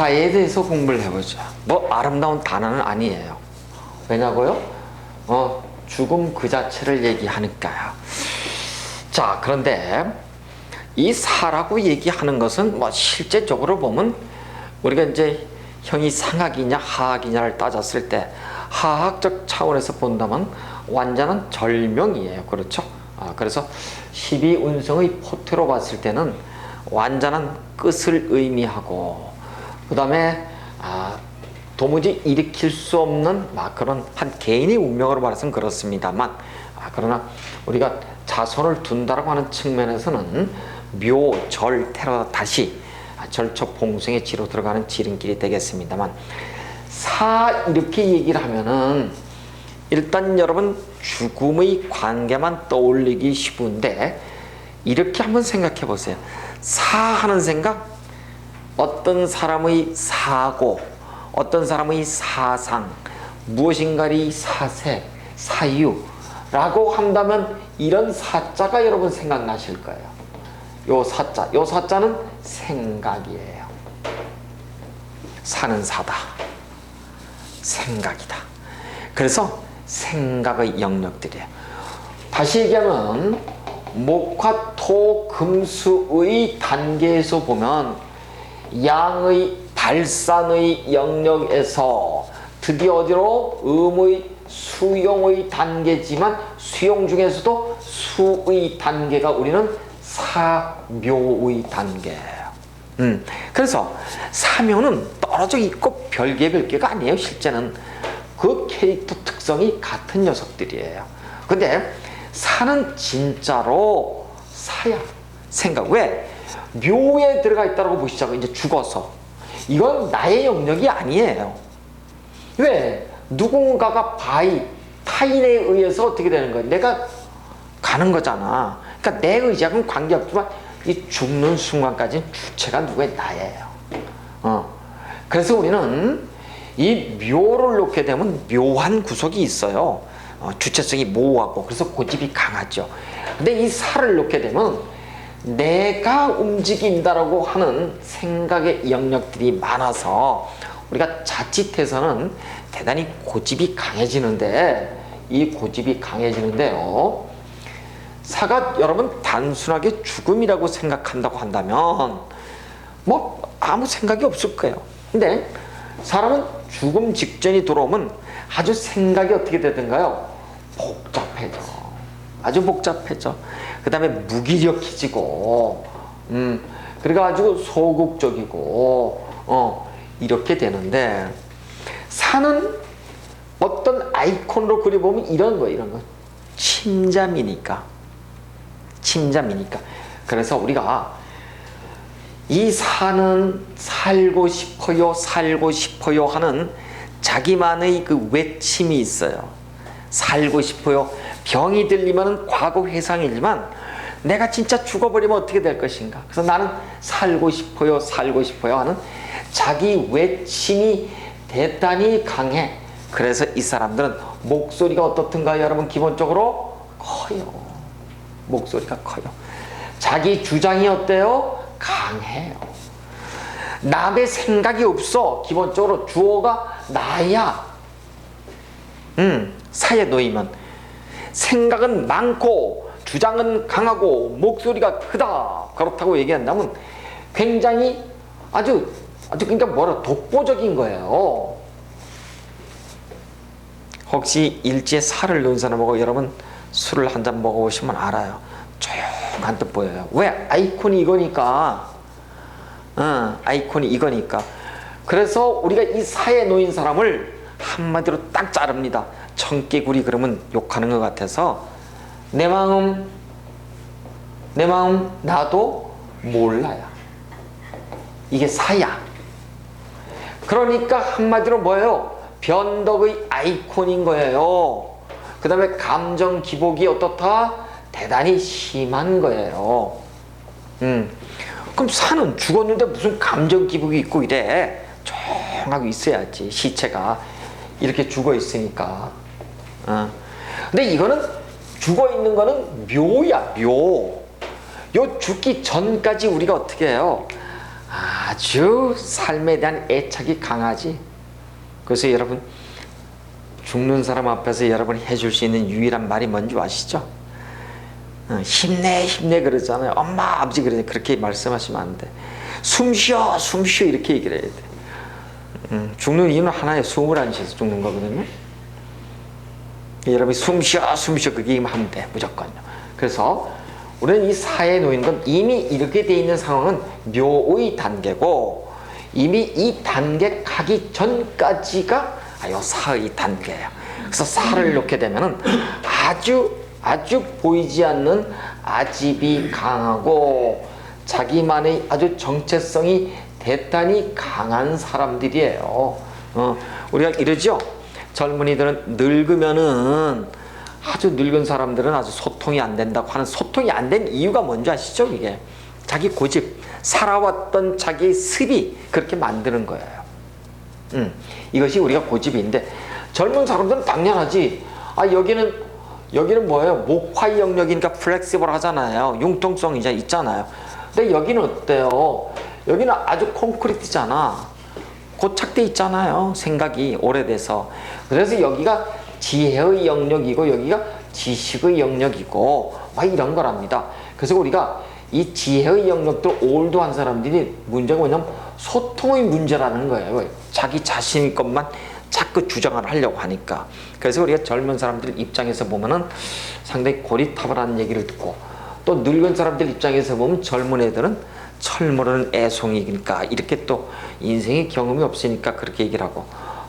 사에 대해서 공부를 해보죠. 뭐 아름다운 단어는 아니에요. 왜냐고요? 죽음 그 자체를 얘기하니까요. 자, 그런데 이 사라고 얘기하는 것은 뭐 실제적으로 보면 우리가 이제 형이 상학이냐 하학이냐를 따졌을 때 하학적 차원에서 본다면 완전한 절명이에요. 그렇죠? 그래서 12운성의 포트로 봤을 때는 완전한 끝을 의미하고, 그 다음에 도무지 일으킬 수 없는 그런 한 개인의 운명으로 말해서는 그렇습니다만, 그러나 우리가 자손을 둔다라고 하는 측면에서는 묘, 절, 태로 다시 절처 봉숭의 지로 들어가는 지름길이 되겠습니다만, 사 이렇게 얘기를 하면은 일단 여러분 죽음의 관계만 떠올리기 쉬운데, 이렇게 한번 생각해 보세요. 사하는 생각, 어떤 사람의 사고, 어떤 사람의 사상, 무엇인가의 사색, 사유라고 한다면 이런 사자가 여러분 생각나실 거예요. 요 사자는 생각이에요. 사는 사다, 생각이다. 그래서 생각의 영역들이에요. 다시 얘기하면 목화 토 금수의 단계에서 보면 양의 발산의 영역에서 드디어 어디로 음의 수용의 단계지만, 수용 중에서도 수의 단계가 우리는 사묘의 단계예요. 그래서 사묘는 떨어져 있고 별개가 아니에요. 실제는 그 캐릭터 특성이 같은 녀석들이에요. 근데 사는 진짜로 사야. 생각. 왜? 묘에 들어가 있다고 보시자고. 이제 죽어서 이건 나의 영역이 아니에요. 왜? 누군가가 타인에 의해서 어떻게 되는 거야? 내가 가는 거잖아. 그러니까 내 의지하고는 관계없지만 이 죽는 순간까지는 주체가 누구의? 나예요. 그래서 우리는 이 묘를 놓게 되면 묘한 구석이 있어요. 주체성이 모호하고, 그래서 고집이 강하죠. 근데 이 사를 놓게 되면 내가 움직인다라고 하는 생각의 영역들이 많아서 우리가 자칫해서는 대단히 고집이 강해지는데, 이 고집이 강해지는데요, 사가 여러분 단순하게 죽음이라고 생각한다고 한다면 뭐 아무 생각이 없을 거예요. 근데 사람은 죽음 직전이 들어오면 아주 생각이 어떻게 되던가요? 복잡해져. 아주 복잡해져. 그 다음에 무기력해지고, 그래가지고 소극적이고, 이렇게 되는데, 사는 어떤 아이콘으로 그려보면 이런 거. 침잠이니까. 그래서 우리가 이 사는 살고 싶어요 하는 자기만의 그 외침이 있어요. 살고 싶어요. 병이 들리면 과거 회상이지만 내가 진짜 죽어버리면 어떻게 될 것인가. 그래서 나는 살고 싶어요 하는 자기 외침이 대단히 강해. 그래서 이 사람들은 목소리가 어떻든가요? 여러분 기본적으로 커요. 목소리가 커요. 자기 주장이 어때요? 강해요. 남의 생각이 없어. 기본적으로 주어가 나야. 사에 놓이면 생각은 많고 주장은 강하고 목소리가 크다. 그렇다고 얘기한다면 굉장히 아주 그러니까 독보적인 거예요. 혹시 일지에 살을 놓은 사람하고 여러분 술을 한 잔 먹어보시면 알아요. 조용한 듯 보여요. 왜? 아이콘이 이거니까. 그래서 우리가 이 사에 놓인 사람을 한마디로 딱 자릅니다. 청개구리 그러면 욕하는 것 같아서 내 마음 나도 몰라요. 이게 사야. 그러니까 한마디로 뭐예요? 변덕의 아이콘인 거예요. 그 다음에 감정 기복이 어떻다? 대단히 심한 거예요. 그럼 사는 죽었는데 무슨 감정 기복이 있고 이래? 조용하고 있어야지. 시체가 이렇게 죽어 있으니까. 근데 이거는 죽어 있는 거는 묘야, 묘. 요 죽기 전까지 우리가 어떻게 해요? 아주 삶에 대한 애착이 강하지. 그래서 여러분, 죽는 사람 앞에서 여러분이 해줄 수 있는 유일한 말이 뭔지 아시죠? 힘내 힘내 그러잖아요. 엄마 아버지 그렇게 말씀하시면 안 돼. 숨 쉬어 숨 쉬어 이렇게 얘기를 해야 돼. 죽는 이유는 하나의 숨을 안 쉬어서 죽는 거거든요. 여러분이 숨 쉬어 그게 하면 돼 무조건요. 그래서 우리는 이 사회에 놓인 건 이미 이렇게 돼 있는 상황은 묘의 단계고, 이미 이 단계 가기 전까지가 요 사의 단계예요. 그래서 사를 놓게 되면은 아주 보이지 않는 아집이 강하고 자기만의 아주 정체성이 대단히 강한 사람들이에요. 우리가 이러죠. 젊은이들은 늙으면은, 아주 늙은 사람들은 아주 소통이 안 된다고 하는, 소통이 안 된 이유가 뭔지 아시죠? 이게 자기 고집, 살아왔던 자기의 습이 그렇게 만드는 거예요. 이것이 우리가 고집인데, 젊은 사람들은 당연하지. 여기는 뭐예요? 목화의 영역이니까 플렉시블 하잖아요. 융통성이 있잖아요. 근데 여기는 어때요? 여기는 아주 콘크리트잖아. 고착돼 있잖아요. 생각이 오래돼서. 그래서 여기가 지혜의 영역이고 여기가 지식의 영역이고 막 이런 거랍니다. 그래서 우리가 이 지혜의 영역들 올드한 사람들이 문제가 뭐냐면 소통의 문제라는 거예요. 자기 자신의 것만 자꾸 주장을 하려고 하니까. 그래서 우리가 젊은 사람들 입장에서 보면은 상당히 고리타분한 얘기를 듣고, 또 늙은 사람들 입장에서 보면 젊은 애들은 철모르는 애송이니까 이렇게 또 인생의 경험이 없으니까 그렇게 얘기를 하고,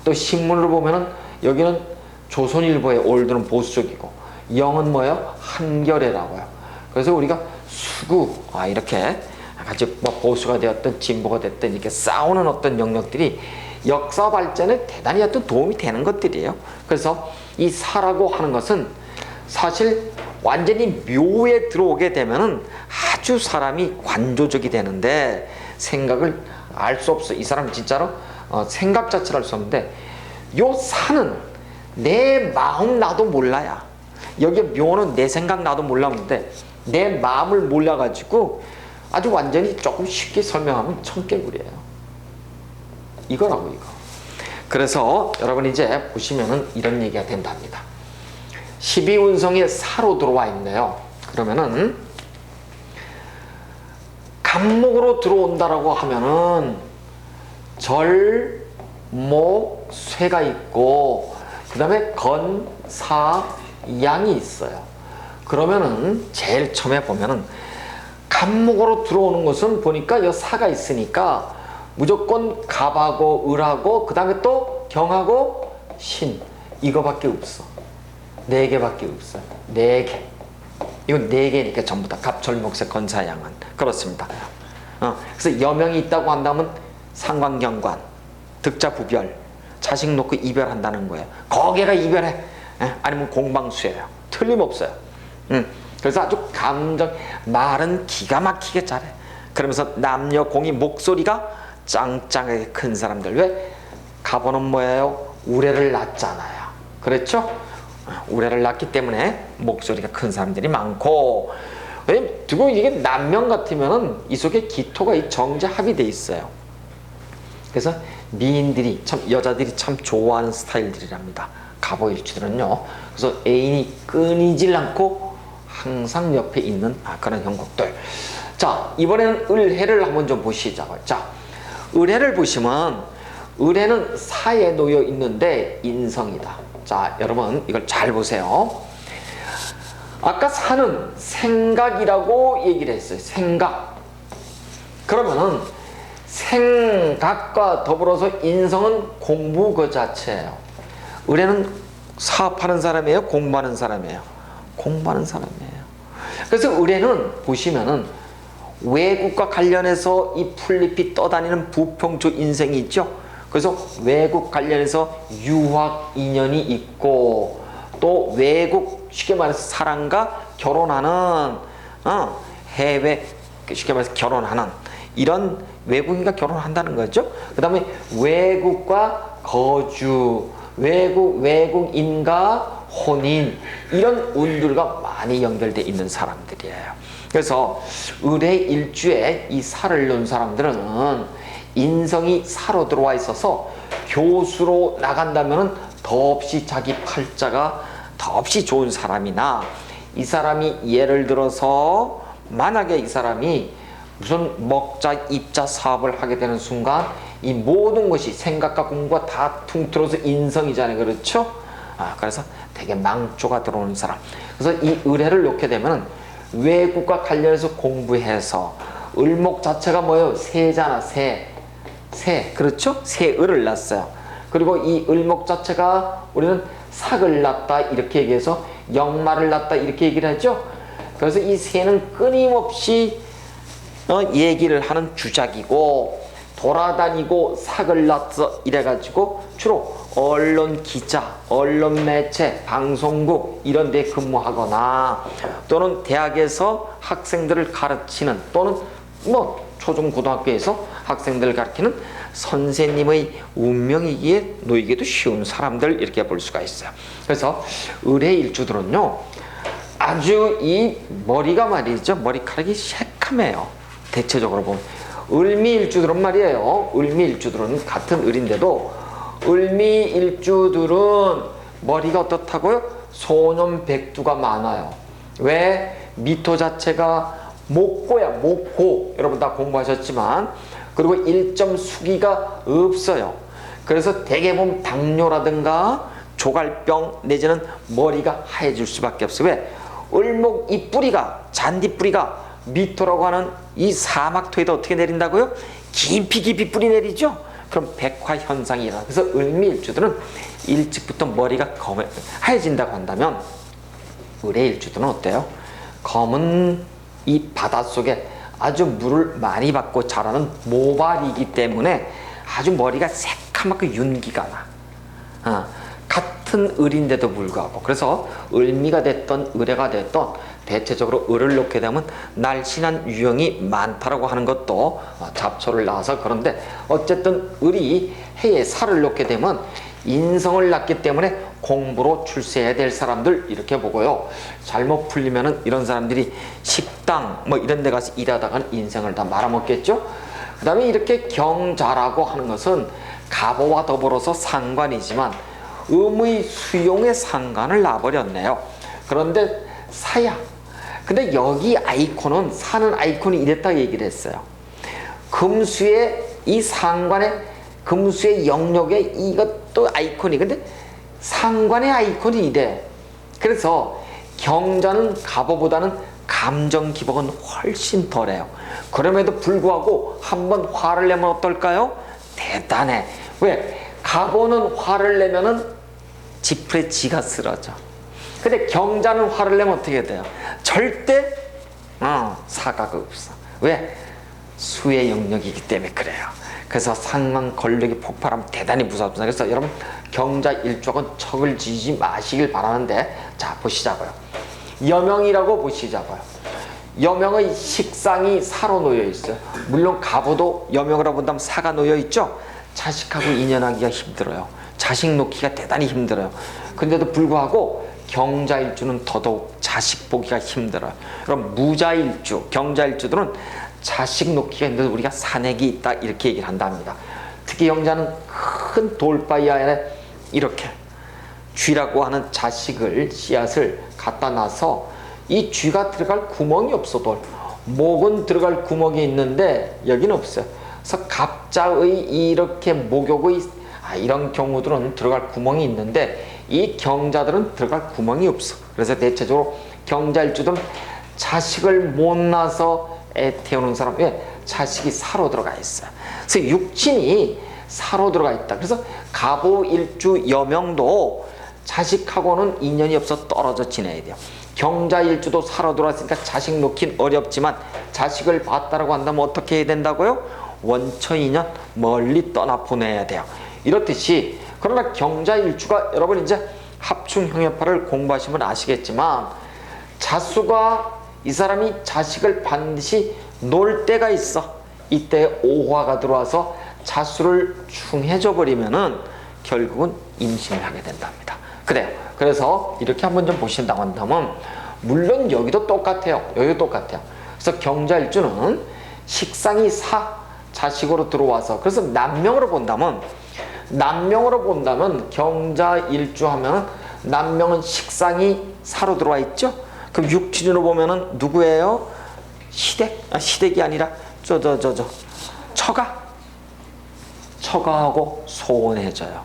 또 신문을 보면은 여기는 조선일보의 올드는 보수적이고 영은 뭐예요? 한겨레라고요. 그래서 우리가 수구 이렇게 같이 보수가 되었든 진보가 됐든 이렇게 싸우는 어떤 영역들이 역사 발전에 대단히 어떤 도움이 되는 것들이에요. 그래서 이 사라고 하는 것은 사실 완전히 묘에 들어오게 되면은 아주 사람이 관조적이 되는데 생각을 알 수 없어. 이 사람 진짜로 생각 자체를 알 수 없는데, 요 사는 내 마음 나도 몰라야. 여기 묘는 내 생각 나도 몰랐는데 내 마음을 몰라가지고 아주 완전히 조금 쉽게 설명하면 청개구리예요. 이거라고 이거. 그래서 여러분 이제 보시면은 이런 얘기가 된답니다. 12운성에 사로 들어와 있네요. 그러면은 간목으로 들어온다라고 하면은 절, 목, 쇠가 있고 그 다음에 건, 사, 양이 있어요. 그러면은 제일 처음에 보면은 간목으로 들어오는 것은 보니까 이 사가 있으니까 무조건 갑하고 을하고 그 다음에 또 경하고 신, 이거밖에 없어. 4개밖에 없어요. 4개. 이건 4개니까 전부 다 갑절목색 건사양은 그렇습니다. 그래서 여명이 있다고 한다면 상관경관, 득자부별, 자식 놓고 이별한다는 거예요. 거기가 이별해. 아니면 공방수예요. 틀림없어요. 그래서 아주 말은 기가 막히게 잘해. 그러면서 남녀 공이 목소리가 짱짱하게 큰 사람들. 왜? 가보는 뭐예요? 우레를 낳잖아요. 그렇죠? 우레를 낳기 때문에 목소리가 큰 사람들이 많고, 왜냐면 두고 이게 남명 같으면은 이 속에 기토가 이 정제합이 돼 있어요. 그래서 미인들이 참, 여자들이 참 좋아하는 스타일들이랍니다. 갑오일주들은요. 그래서 애인이 끊이질 않고 항상 옆에 있는 그런 형국들. 자, 이번에는 을해를 한번 좀 보시자고요. 자, 을해를 보시면 을해는 사에 놓여 있는데 인성이다. 자, 여러분 이걸 잘 보세요. 아까 사는 생각이라고 얘기를 했어요. 생각. 그러면은 생각과 더불어서 인성은 공부 그 자체예요. 을해는 사업하는 사람이에요? 공부하는 사람이에요? 공부하는 사람이에요. 그래서 을해는 보시면은 외국과 관련해서 이 풀잎이 떠다니는 부평초 인생이 있죠. 그래서 외국 관련해서 유학 인연이 있고, 또 외국 쉽게 말해서 사람과 결혼하는 해외 쉽게 말해서 결혼하는 이런 외국인과 결혼한다는 거죠. 그 다음에 외국과 거주, 외국인과 혼인, 이런 운들과 많이 연결되어 있는 사람들이에요. 그래서 을의 일주에 이 살을 놓은 사람들은 인성이 사로 들어와 있어서 교수로 나간다면은 더없이 자기 팔자가 더없이 좋은 사람이나, 이 사람이 예를 들어서 만약에 이 사람이 무슨 먹자 입자 사업을 하게 되는 순간 이 모든 것이 생각과 공부가 다 퉁틀어서 인성이잖아요. 그렇죠? 그래서 되게 망조가 들어오는 사람. 그래서 이 을해를 놓게 되면 외국과 관련해서 공부해서, 을목 자체가 뭐예요? 새잖아. 새. 그렇죠? 새을을 낳았어요. 그리고 이 을목 자체가 우리는 삭을 낳았다 이렇게 얘기해서 역마를 낳았다 이렇게 얘기를 하죠. 그래서 이 새는 끊임없이 얘기를 하는 주작이고, 돌아다니고 삭을 낳았어 이래가지고 주로 언론 기자, 언론 매체, 방송국 이런 데 근무하거나, 또는 대학에서 학생들을 가르치는, 또는 뭐 초중 고등학교에서 학생들을 가르치는 선생님의 운명이기에 놓이기도 쉬운 사람들, 이렇게 볼 수가 있어요. 그래서 을의 일주들은요, 아주 이 머리가 말이죠, 머리카락이 새카매요. 대체적으로 보면 을미일주들은 말이에요, 을미일주들은 같은 을인데도 을미일주들은 머리가 어떻다고요? 소년백두가 많아요. 왜? 미토 자체가 목고야, 목고. 여러분 다 공부하셨지만, 그리고 일점 수기가 없어요. 그래서 대개 보면 당뇨라든가 조갈병 내지는 머리가 하얘질 수밖에 없어요. 왜? 을목 이 뿌리가, 잔디 뿌리가 미토라고 하는 이 사막토에다 어떻게 내린다고요? 깊이 뿌리 내리죠? 그럼 백화 현상이 일어나. 그래서 을미일주들은 일찍부터 머리가 하얘진다고 한다면, 을의 일주들은 어때요? 검은 이 바닷속에 아주 물을 많이 받고 자라는 모발이기 때문에 아주 머리가 새카맣고 윤기가 나. 같은 을인데도 불구하고, 그래서 을미가 됐던 을해가 됐던 대체적으로 을을 놓게 되면 날씬한 유형이 많다라고 하는 것도 잡초를 낳아서 그런데, 어쨌든 을이 해에 살을 놓게 되면 인성을 낳기 때문에 공부로 출세해야 될 사람들, 이렇게 보고요. 잘못 풀리면은 이런 사람들이 식당 뭐 이런 데 가서 일하다가 인생을 다 말아먹겠죠. 그 다음에 이렇게 경자라고 하는 것은 갑오와 더불어서 상관이지만 음의 수용의 상관을 놔버렸네요. 그런데 사야. 근데 여기 아이콘은, 사는 아이콘이 이랬다고 얘기를 했어요. 금수의 이 상관의, 금수의 영역에 이것도 아이콘이, 근데 상관의 아이콘이 이래. 그래서 경자는 갑오보다는 감정 기복은 훨씬 덜해요. 그럼에도 불구하고 한번 화를 내면 어떨까요? 대단해. 왜? 갑오는 화를 내면은 지풀에 지가 쓰러져. 근데 경자는 화를 내면 어떻게 돼요? 절대 사과가 없어. 왜? 수의 영역이기 때문에 그래요. 그래서 상만 권력이 폭발하면 대단히 무섭습니다. 그래서 여러분 경자 일족은 척을 지지 마시길 바라는데, 자 보시자고요. 여명이라고 보시자고요. 여명의 식상이 사로 놓여 있어요. 물론 갑오도 여명이라고 본다면 사가 놓여 있죠. 자식하고 인연하기가 힘들어요. 자식 놓기가 대단히 힘들어요. 근데도 불구하고 경자일주는 더더욱 자식 보기가 힘들어요. 그럼 무자일주, 경자일주들은 자식 놓기가 힘들어서 우리가 산액이 있다 이렇게 얘기를 한답니다. 특히 경자는 큰 돌바위 안에 이렇게 쥐라고 하는 자식을, 씨앗을 갖다 놔서 이 쥐가 들어갈 구멍이 없어도, 목은 들어갈 구멍이 있는데 여기는 없어요. 그래서 갑자의 이렇게 목욕의 이런 경우들은 들어갈 구멍이 있는데 이 경자들은 들어갈 구멍이 없어. 그래서 대체적으로 경자일주들은 자식을 못 낳아서 애 태우는 사람, 왜? 자식이 사로 들어가 있어요. 그래서 육친이 사로 들어가 있다. 그래서 갑오일주 여명도 자식하고는 인연이 없어 떨어져 지내야 돼요. 경자일주도 사로 들어왔으니까 자식 놓긴 어렵지만 자식을 봤다라고 한다면 어떻게 해야 된다고요? 원처인연 멀리 떠나 보내야 돼요. 이렇듯이, 그러나 경자일주가 여러분 이제 합충형해파를 공부하시면 아시겠지만 자수가, 이 사람이 자식을 반드시 놓을 때가 있어. 이때 오화가 들어와서 자수를 충해져 버리면은 결국은 임신을 하게 된답니다. 그래요. 그래서 이렇게 한번 좀 보신다고 한다면, 물론 여기도 똑같아요. 여기도 똑같아요. 그래서 경자일주는 식상이 자식으로 들어와서, 그래서 남명으로 본다면 경자 일주하면 남명은 식상이 사로 들어와 있죠. 그럼 육진으로 보면은 누구예요? 시댁이 아니라 처가하고 소원해져요.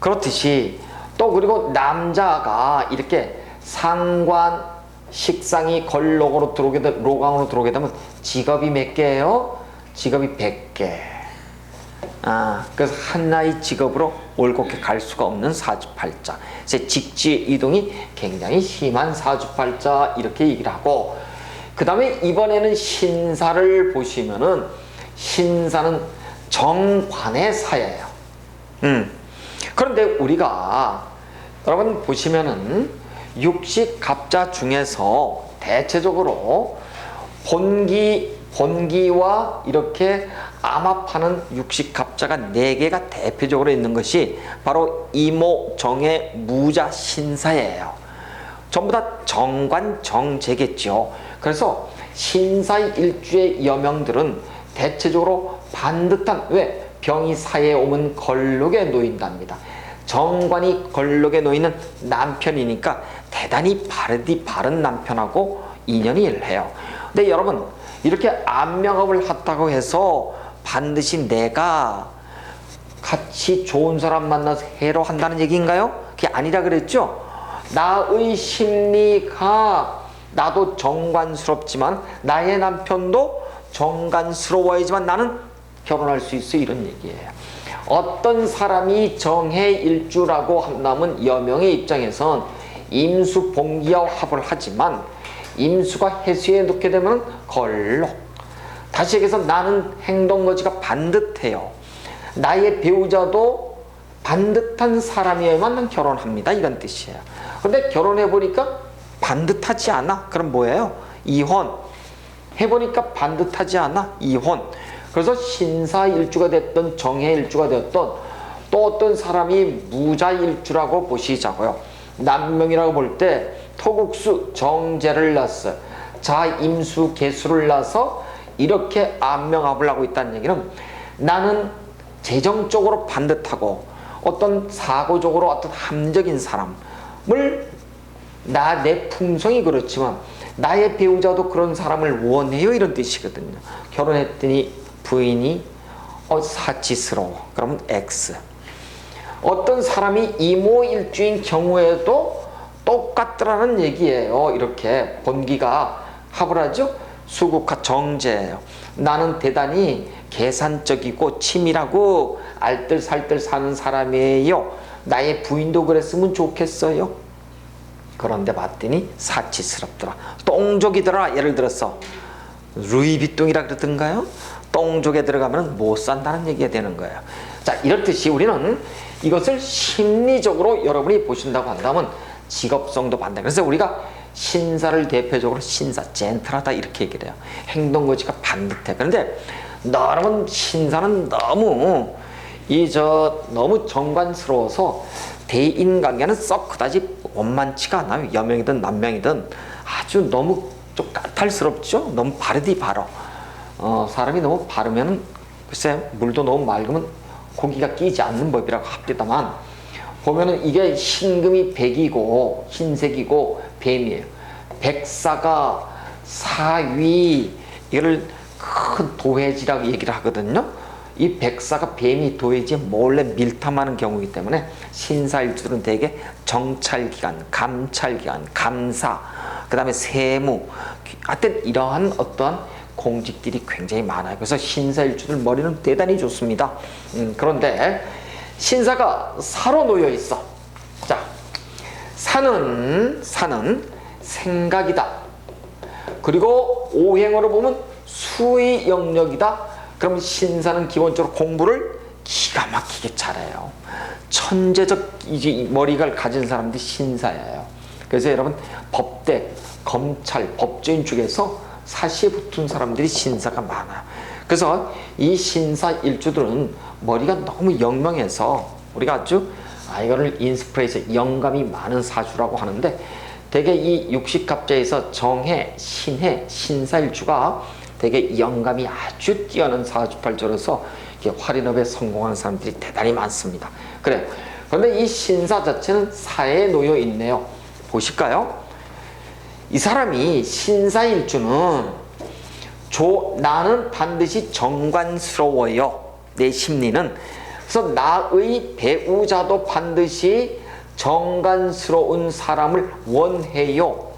그렇듯이 또 그리고 남자가 이렇게 상관 식상이 걸록으로 들어오게 되면, 로강으로 들어오게 되면 직업이 몇 개예요? 직업이 100개. 그래서 하나의 직업으로 올곧게 갈 수가 없는 사주팔자. 직지 이동이 굉장히 심한 사주팔자, 이렇게 얘기를 하고, 그 다음에 이번에는 신사를 보시면은 신사는 정관의 사예요. 그런데 우리가 여러분 보시면은 육식갑자 중에서 대체적으로 본기와 이렇게 암합하는 육식갑자가 4개가 대표적으로 있는 것이 바로 이모, 정해, 무자, 신사예요. 전부 다 정관, 정제겠죠. 그래서 신사의 일주의 여명들은 대체적으로 반듯한, 왜? 병이 사이에 오면 걸록에 놓인답니다. 정관이 걸록에 놓이는 남편이니까 대단히 바른 남편하고 인연이 일해요. 근데 여러분, 이렇게 안명업을 했다고 해서 반드시 내가 같이 좋은 사람 만나서 해로 한다는 얘기인가요? 그게 아니라 그랬죠? 나의 심리가, 나도 정관스럽지만 나의 남편도 정관스러워야지만 나는 결혼할 수 있어, 이런 얘기예요. 어떤 사람이 정해일주라고 한다면 여명의 입장에선 임수 본기와 합을 하지만 임수가 해수에 놓게 되면 걸록. 다시 얘기해서 나는 행동거지가 반듯해요. 나의 배우자도 반듯한 사람이어야만 난 결혼합니다, 이런 뜻이에요. 근데 결혼해보니까 반듯하지 않아. 그럼 뭐예요? 이혼. 해보니까 반듯하지 않아. 이혼. 그래서 신사일주가 됐던 정해일주가 되었던 또 어떤 사람이 무자일주라고 보시자고요. 남명이라고 볼 때 토국수 정제를 낳았어요. 자임수 개수를 낳아서 이렇게 안명합을 하고 있다는 얘기는 나는 재정적으로 반듯하고 어떤 사고적으로 어떤 함적인 사람을, 내 품성이 그렇지만 나의 배우자도 그런 사람을 원해요, 이런 뜻이거든요. 결혼했더니 부인이 사치스러워. 그러면 X. 어떤 사람이 이모일주인 경우에도 똑같더라는 얘기예요. 이렇게 본기가 합을 하죠. 수국화 정제예요. 나는 대단히 계산적이고 치밀하고 알뜰살뜰 사는 사람이에요. 나의 부인도 그랬으면 좋겠어요. 그런데 봤더니 사치스럽더라. 똥족이더라. 예를 들어서 루이비통이라 그러던가요? 똥족에 들어가면 못 산다는 얘기가 되는 거예요. 자, 이렇듯이 우리는 이것을 심리적으로 여러분이 보신다고 한다면 직업성도 반대. 그래서 우리가 신사를 대표적으로 신사, 젠틀하다, 이렇게 얘기를 해요. 행동거지가 반듯해. 그런데 여러분, 신사는 너무 너무 정관스러워서 대인관계는 썩 그다지 원만치가 않아요. 여명이든 남명이든 아주 너무 좀 까탈스럽죠. 너무 바르디 바러. 사람이 너무 바르면 글쎄 물도 너무 맑으면 고기가 끼지 않는 법이라고 합니다만, 보면은 이게 신금이 백이고 흰색이고 뱀이에요. 백사가 사위, 이거를 큰 도회지라고 얘기를 하거든요. 이 백사가 뱀이 도회지에 몰래 밀탐하는 경우이기 때문에 신사일주들은 대개 정찰기관, 감찰기관, 감사, 그 다음에 세무, 하여튼 이러한 어떠한 공직들이 굉장히 많아요. 그래서 신사일주들 머리는 대단히 좋습니다. 그런데 신사가 사로 놓여 있어. 자, 사는 생각이다. 그리고 오행으로 보면 수의 영역이다. 그럼 신사는 기본적으로 공부를 기가 막히게 잘해요. 천재적 머리를 가진 사람들이 신사예요. 그래서 여러분, 법대, 검찰, 법조인 쪽에서 사시에 붙은 사람들이 신사가 많아요. 그래서 이 신사 일주들은 머리가 너무 영명해서 우리가 아주 이거를 인스프레이서 영감이 많은 사주라고 하는데, 대개 이 육식갑자에서 정해, 신해, 신사 일주가 되게 영감이 아주 뛰어난 사주팔자로서 활인업에 성공한 사람들이 대단히 많습니다. 그래요. 그런데 이 신사 자체는 사에 놓여 있네요. 보실까요? 이 사람이 신사일주는 나는 반드시 정관스러워요. 내 심리는. 그래서 나의 배우자도 반드시 정관스러운 사람을 원해요.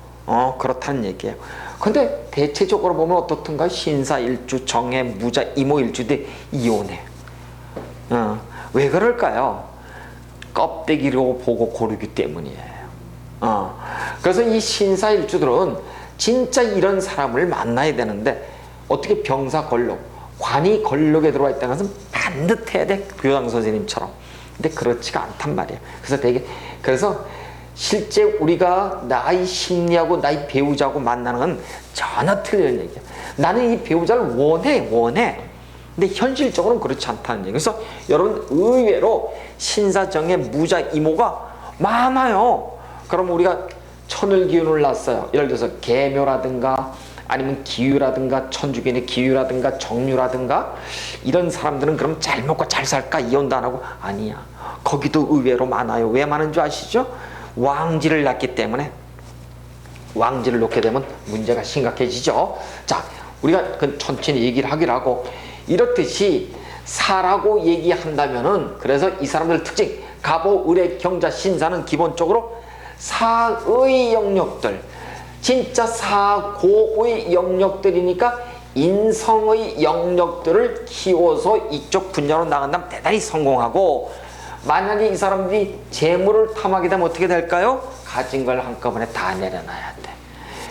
그렇다는 얘기예요. 근데 대체적으로 보면 어떻든가 신사일주, 정해, 무자, 이모일주들 이혼해. 왜 그럴까요? 껍데기로 보고 고르기 때문이에요. 그래서 이 신사일주들은 진짜 이런 사람을 만나야 되는데 어떻게 병사 걸록, 관이 걸록에 들어와 있다는 것은 반듯해야 돼. 교장 선생님처럼. 근데 그렇지가 않단 말이에요. 그래서 실제 우리가 나의 심리하고 나의 배우자하고 만나는 건 전혀 틀린 얘기야. 나는 이 배우자를 원해. 근데 현실적으로는 그렇지 않다는 얘기. 그래서 여러분 의외로 신사정의 무자 이모가 많아요. 그럼 우리가 천을기운을 났어요. 예를 들어서 계묘라든가 아니면 기유라든가 천주기의 기유라든가 정유라든가 이런 사람들은 그럼 잘 먹고 잘 살까? 이혼도 안 하고? 아니야. 거기도 의외로 많아요. 왜 많은 줄 아시죠? 왕지를 낳기 때문에. 왕지를 놓게 되면 문제가 심각해지죠. 자, 우리가 그 천천히 얘기를 하기로 하고 이렇듯이 사라고 얘기한다면은 그래서 이 사람들 특징 갑오, 을의, 경자, 신사는 기본적으로 사의 영역들 진짜 사고의 영역들이니까 인성의 영역들을 키워서 이쪽 분야로 나간다면 대단히 성공하고 만약에 이 사람들이 재물을 탐하게 되면 어떻게 될까요? 가진 걸 한꺼번에 다 내려놔야 돼.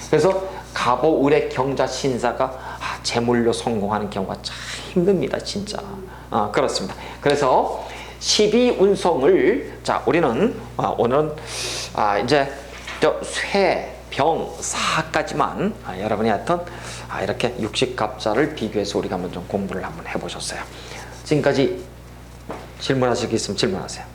그래서 갑오, 을의, 경자, 신사가 재물로 성공하는 경우가 참 힘듭니다. 진짜. 그렇습니다. 그래서 12운성을 자 우리는 오늘은 이제 쇠, 병, 사까지만 여러분이 하여튼 이렇게 육식갑자를 비교해서 우리가 한번 좀 공부를 한번 해보셨어요. 지금까지 질문하실 게 있으면 질문하세요.